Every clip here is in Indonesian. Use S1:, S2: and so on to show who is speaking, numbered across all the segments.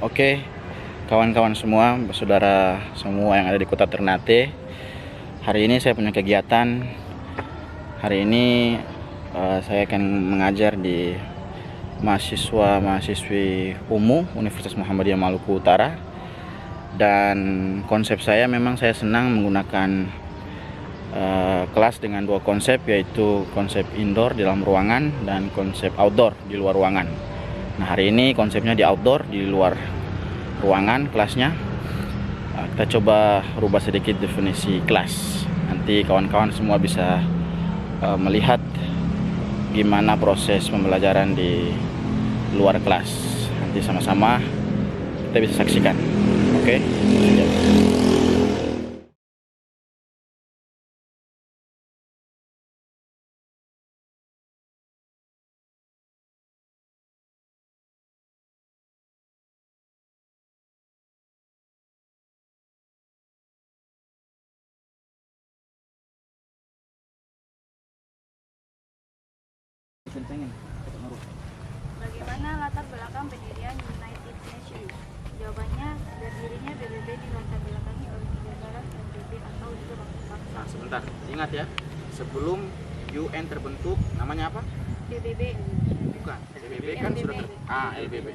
S1: Oke, kawan-kawan semua, saudara semua yang ada di Kota Ternate. Hari ini saya punya kegiatan. Hari ini saya akan mengajar di mahasiswa-mahasiswi UMU Universitas Muhammadiyah Maluku Utara. Dan konsep saya memang saya senang menggunakan kelas dengan dua konsep, yaitu konsep indoor di dalam ruangan dan konsep outdoor di luar ruangan. Nah, hari ini konsepnya di outdoor, di luar ruangan kelasnya. Kita coba rubah sedikit definisi kelas. Nanti kawan-kawan semua bisa melihat gimana proses pembelajaran di luar kelas. Nanti sama-sama kita bisa saksikan. Oke?
S2: Bagaimana latar belakang pendirian United Nations? Jawabannya, berdirinya PBB dilatar belakangi oleh negara PBB atau juga bangsa-bangsa.
S1: Nah, sebentar. Ingat ya, sebelum UN terbentuk, namanya apa?
S2: PBB,
S1: Bukan. PBB kan sudah LBB.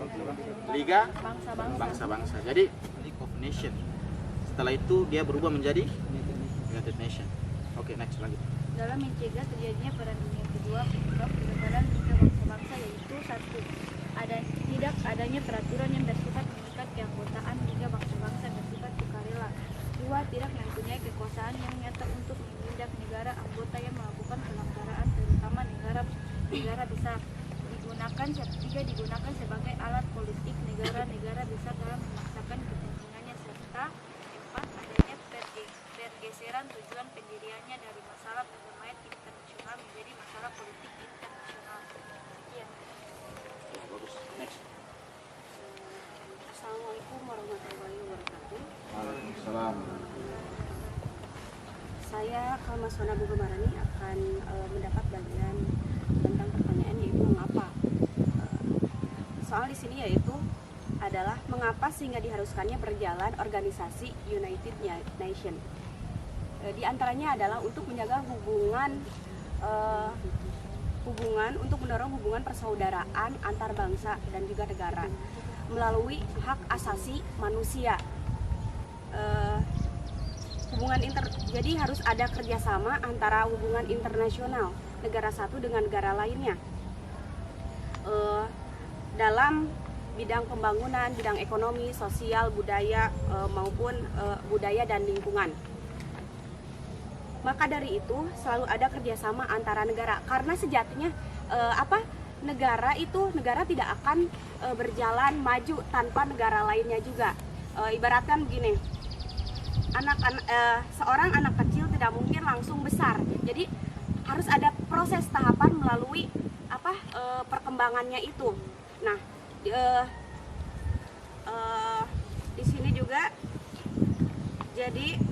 S1: Liga
S2: bangsa-bangsa.
S1: Bangsa-Bangsa. Jadi League of Nation. Setelah itu dia berubah menjadi United Nation. Oke, next lanjut.
S2: Dalam mencegah terjadinya Perang Dunia Kedua, penyebab kegagalan tiga bangsa-bangsa yaitu satu, tidak adanya peraturan yang bersifat mengikat keanggotaan tiga bangsa-bangsa bersifat sukarela. Dua, tidak mempunyai kekuasaan yang nyata untuk menindak negara anggota yang melakukan pelanggaran, terutama negara besar. Digunakan sebagai alat politik negara-negara besar dalam memaksakan kepentingannya, serta empat, adanya pergeseran tujuan pendiriannya dari masalah perdamaian internasional menjadi masalah politik internasional. Iya.
S1: Bagus. Next.
S2: Assalamualaikum warahmatullahi wabarakatuh.
S1: Waalaikumsalam.
S2: Saya Kalmaswana Bugamarani akan mendapat bagian tentang pertanyaan yaitu mengapa. Soal di sini yaitu adalah mengapa sehingga diharuskannya berjalan organisasi United Nation. Di antaranya adalah untuk menjaga hubungan untuk mendorong hubungan persaudaraan antar bangsa dan juga negara melalui hak asasi manusia. Jadi harus ada kerjasama antara hubungan internasional negara satu dengan negara lainnya dalam bidang pembangunan, bidang ekonomi, sosial, budaya maupun budaya dan lingkungan. Maka dari itu selalu ada kerjasama antara negara, karena sejatinya negara tidak akan berjalan maju tanpa negara lainnya juga. Ibaratkan begini, seorang anak kecil tidak mungkin langsung besar, jadi harus ada proses tahapan melalui perkembangannya itu. Nah, di sini juga jadi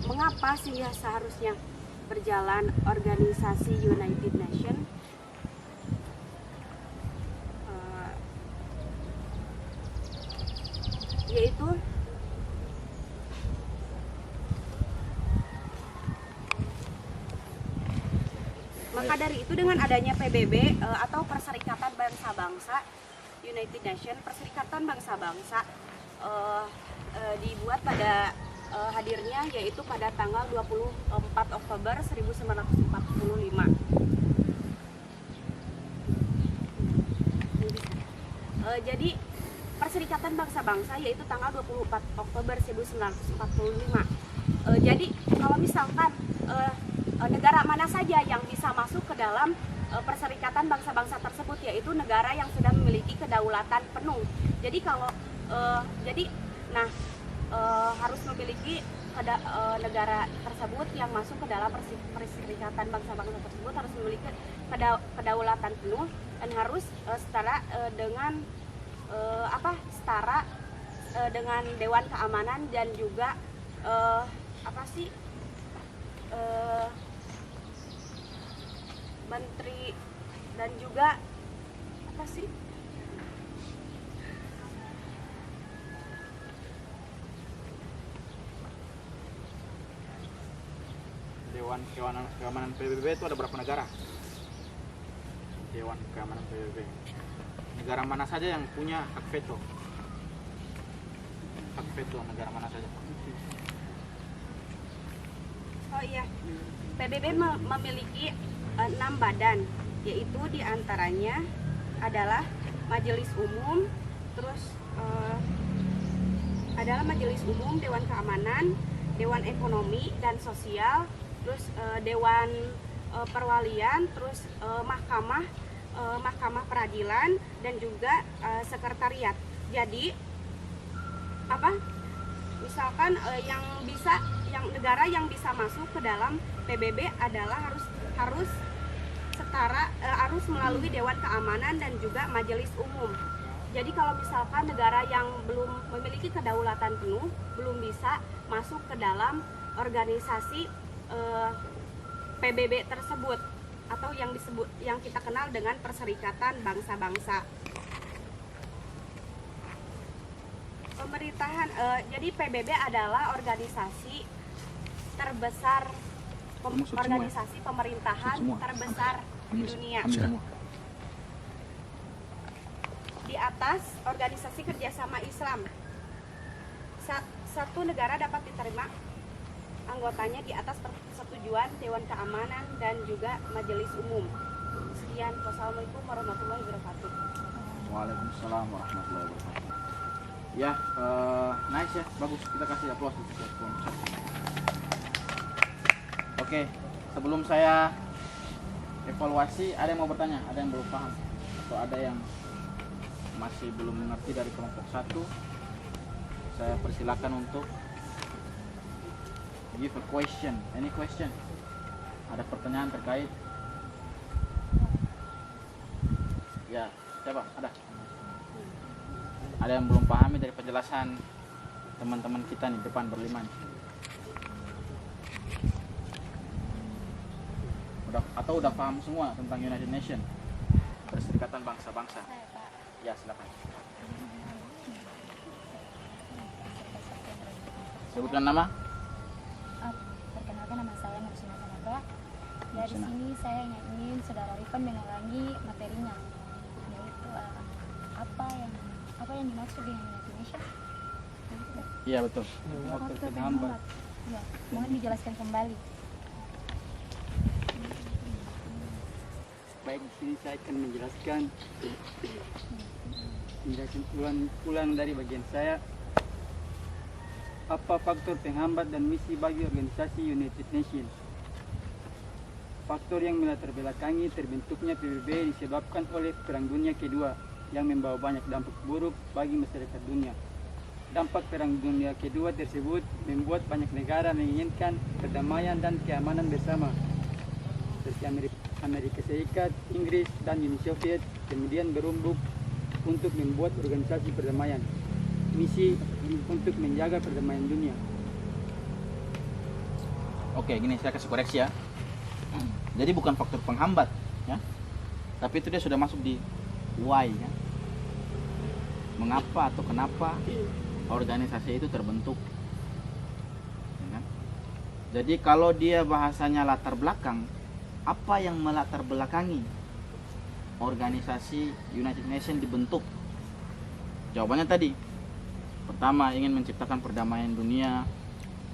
S2: mengapa sehingga seharusnya berjalan organisasi United Nation, yaitu maka dari itu dengan adanya PBB atau Perserikatan Bangsa-Bangsa United Nation, Perserikatan Bangsa-Bangsa dibuat pada hadirnya yaitu pada tanggal 24 Oktober 1945. Jadi Perserikatan Bangsa-Bangsa yaitu tanggal 24 Oktober 1945. Jadi kalau misalkan negara mana saja yang bisa masuk ke dalam Perserikatan Bangsa-Bangsa tersebut, yaitu negara yang sudah memiliki kedaulatan penuh. Jadi harus memiliki negara tersebut yang masuk ke dalam Perserikatan Bangsa-Bangsa tersebut harus memiliki kedaulatan penuh dan harus setara dengan Dewan Keamanan dan juga menteri dan juga
S1: Keamanan PBB itu ada berapa negara? Dewan Keamanan PBB. Negara mana saja yang punya hak veto? Hak veto negara mana saja?
S3: Oh iya, PBB memiliki 6 badan, yaitu diantaranya adalah Majelis Umum, terus adalah Majelis Umum, Dewan Keamanan, Dewan Ekonomi dan Sosial, terus Dewan Perwalian, terus Mahkamah Peradilan, dan juga Sekretariat. Jadi misalkan yang negara yang bisa masuk ke dalam PBB adalah harus melalui Dewan Keamanan dan juga Majelis Umum. Jadi kalau misalkan negara yang belum memiliki kedaulatan penuh belum bisa masuk ke dalam organisasi PBB tersebut, atau yang kita kenal dengan Perserikatan Bangsa-Bangsa. Pemerintahan, jadi PBB adalah organisasi terbesar, organisasi pemerintahan terbesar di dunia. Di atas Organisasi Kerjasama Islam, satu negara dapat diterima anggotanya di atas persetujuan Dewan Keamanan dan juga Majelis Umum. Sekian, wassalamualaikum warahmatullahi wabarakatuh.
S1: Waalaikumsalam warahmatullahi wabarakatuh. Ya, nice ya, bagus. Kita kasih aplaus. Oke, sebelum saya evaluasi, ada yang mau bertanya? Ada yang belum paham? Atau ada yang masih belum mengerti dari kelompok 1? Saya persilakan untuk give a question. Any question? Ada pertanyaan terkait? Ya, siapa? Ada yang belum pahami dari penjelasan teman-teman kita nih depan berlima nih? Udah paham semua tentang United Nations, Perserikatan Bangsa-Bangsa? Ya, silakan. Sebutkan nama.
S4: Perkenalkan, nama saya Nursina Sanaga. Dari sini saya ingin Saudara Rifan mengulangi materinya, yaitu apa yang dimaksud dengan United Nations.
S1: Iya, betul.
S4: Faktor penghambat. Ya, mohon dijelaskan kembali.
S5: Baik, di sini saya akan menjelaskan ulang dari bagian saya. Apa faktor penghambat dan misi bagi organisasi United Nations? Faktor yang melatar belakangi terbentuknya PBB disebabkan oleh Perang Dunia Kedua yang membawa banyak dampak buruk bagi masyarakat dunia. Dampak Perang Dunia Kedua tersebut membuat banyak negara menginginkan perdamaian dan keamanan bersama, seperti Amerika Serikat, Inggris, dan Uni Soviet, kemudian berumbuk untuk membuat organisasi perdamaian, misi untuk menjaga perdamaian dunia.
S1: Oke, gini saya kasih koreksi ya. Jadi bukan faktor penghambat, ya, tapi itu dia sudah masuk di why, ya. Mengapa atau kenapa organisasi itu terbentuk, ya kan? Jadi kalau dia bahasanya latar belakang, apa yang melatar belakangi organisasi United Nations dibentuk? Jawabannya tadi, pertama ingin menciptakan perdamaian dunia,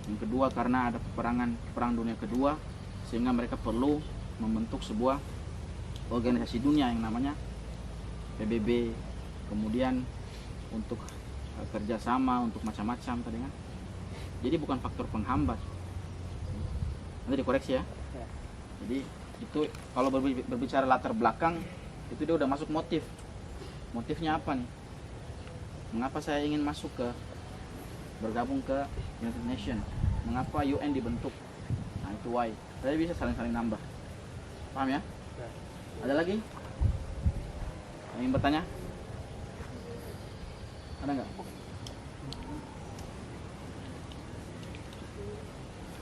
S1: yang kedua karena ada perang dunia kedua, sehingga mereka perlu membentuk sebuah organisasi dunia yang namanya PBB, kemudian untuk kerjasama, untuk macam-macam tadi kan. Jadi bukan faktor penghambat. Nanti dikoreksi ya. Jadi itu kalau berbicara latar belakang, itu dia udah masuk motif. Motifnya apa nih? Mengapa saya ingin bergabung ke United Nations? Mengapa UN dibentuk? Nah itu why. Jadi bisa saling nambah. Paham ya? Ada lagi? Yang ingin bertanya? Ada nggak?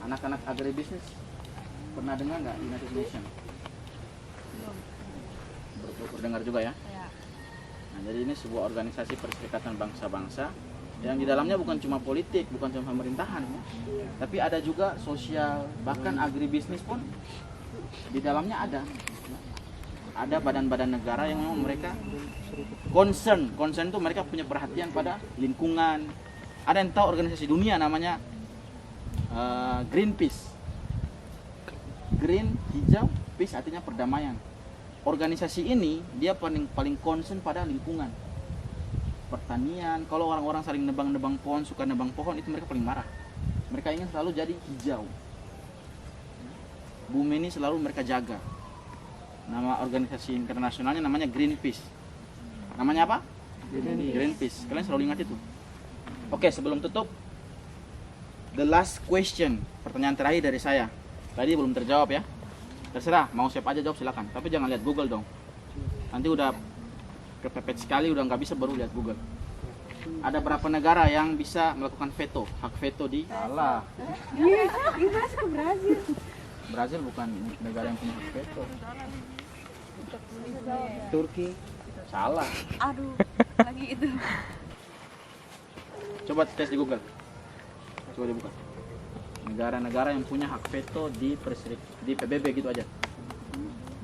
S1: Anak-anak agribisnis pernah dengar nggak United Nations? Berdengar juga ya? Nah, jadi ini sebuah organisasi perserikatan bangsa-bangsa Yang di dalamnya bukan cuma politik, bukan cuma pemerintahan, ya. Tapi ada juga sosial, bahkan agribisnis pun di dalamnya ada. Ada badan-badan negara yang memang mereka concern itu mereka punya perhatian pada lingkungan. Ada yang tahu organisasi dunia namanya Greenpeace. Green, hijau, peace artinya perdamaian. Organisasi ini dia paling concern pada lingkungan. Pertanian, kalau orang-orang saling nebang-nebang pohon, suka nebang pohon, itu mereka paling marah. Mereka ingin selalu jadi hijau. Bumi ini selalu mereka jaga. Nama organisasi internasionalnya namanya Greenpeace. Namanya apa? Greenpeace. Kalian selalu ingat itu. Oke, sebelum tutup, the last question, pertanyaan terakhir dari saya. Tadi belum terjawab ya. Terserah, mau siapa aja jawab silakan. Tapi jangan lihat Google dong. Nanti udah kepepet sekali, udah nggak bisa baru lihat Google. Ada berapa negara yang bisa melakukan veto, hak veto di? Salah. Brazil bukan negara yang punya hak veto. Turki. Salah.
S2: Aduh, lagi itu.
S1: Coba tes di Google. Coba dibuka. Negara-negara yang punya hak veto di PBB gitu aja.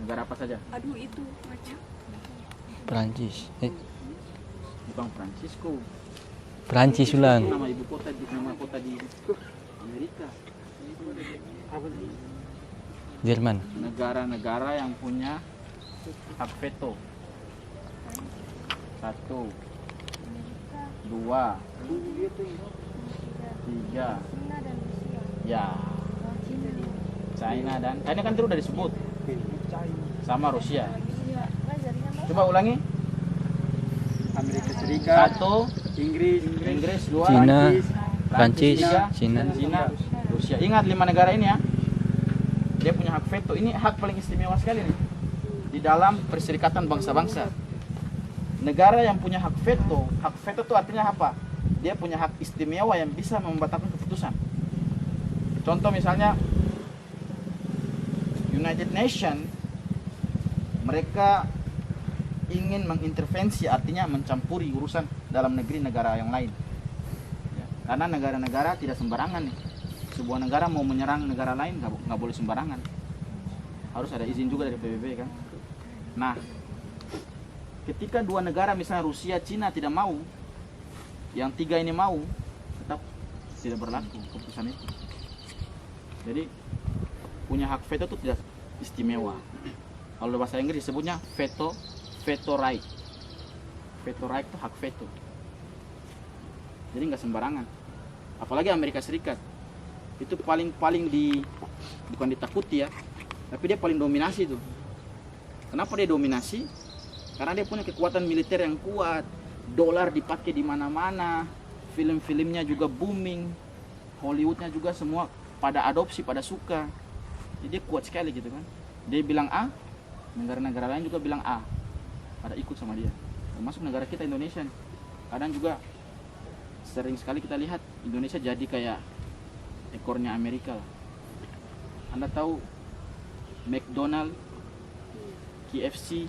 S1: Negara apa saja?
S3: Aduh itu macam.
S6: Perancis.
S1: Bukan Francisco.
S6: Perancis ulang.
S1: Nama ibu kota di Amerika.
S6: Jerman.
S1: Negara-negara yang punya hak veto. 1, 2, 3.
S2: Cina dan Rusia.
S1: Ya, China dan ini kan terus udah disebut sama Rusia. Coba ulangi.
S5: Amerika Serikat,
S1: 1,
S5: Inggris,
S1: 2,
S6: Cina, Prancis,
S1: Cina, Rusia. Ingat 5 negara ini ya. Dia punya hak veto. Ini hak paling istimewa sekali nih di dalam Perserikatan Bangsa-Bangsa. Negara yang punya hak veto itu artinya apa? Dia punya hak istimewa yang bisa membatalkan keputusan. Contoh misalnya United Nations, mereka ingin mengintervensi, artinya mencampuri urusan dalam negeri negara yang lain. Ya, karena negara-negara tidak sembarangan nih. Sebuah negara mau menyerang negara lain nggak boleh sembarangan. Harus ada izin juga dari PBB kan. Nah, ketika 2 negara misalnya Rusia, Cina tidak mau, yang 3 ini mau, tetap tidak berlaku keputusan itu. Jadi punya hak veto itu tidak istimewa. Kalau bahasa Inggris disebutnya veto right. Veto right itu hak veto. Jadi nggak sembarangan. Apalagi Amerika Serikat itu paling bukan ditakuti ya, tapi dia paling dominasi tuh. Kenapa dia dominasi? Karena dia punya kekuatan militer yang kuat, dolar dipakai di mana-mana, film-filmnya juga booming, Hollywoodnya juga semua pada adopsi, pada suka. Jadi dia kuat sekali gitu kan. Dia bilang A, negara-negara lain juga bilang A, pada ikut sama dia. Termasuk negara kita Indonesia. Kadang juga sering sekali kita lihat Indonesia jadi kayak ekornya Amerika lah. Anda tahu McDonald, KFC,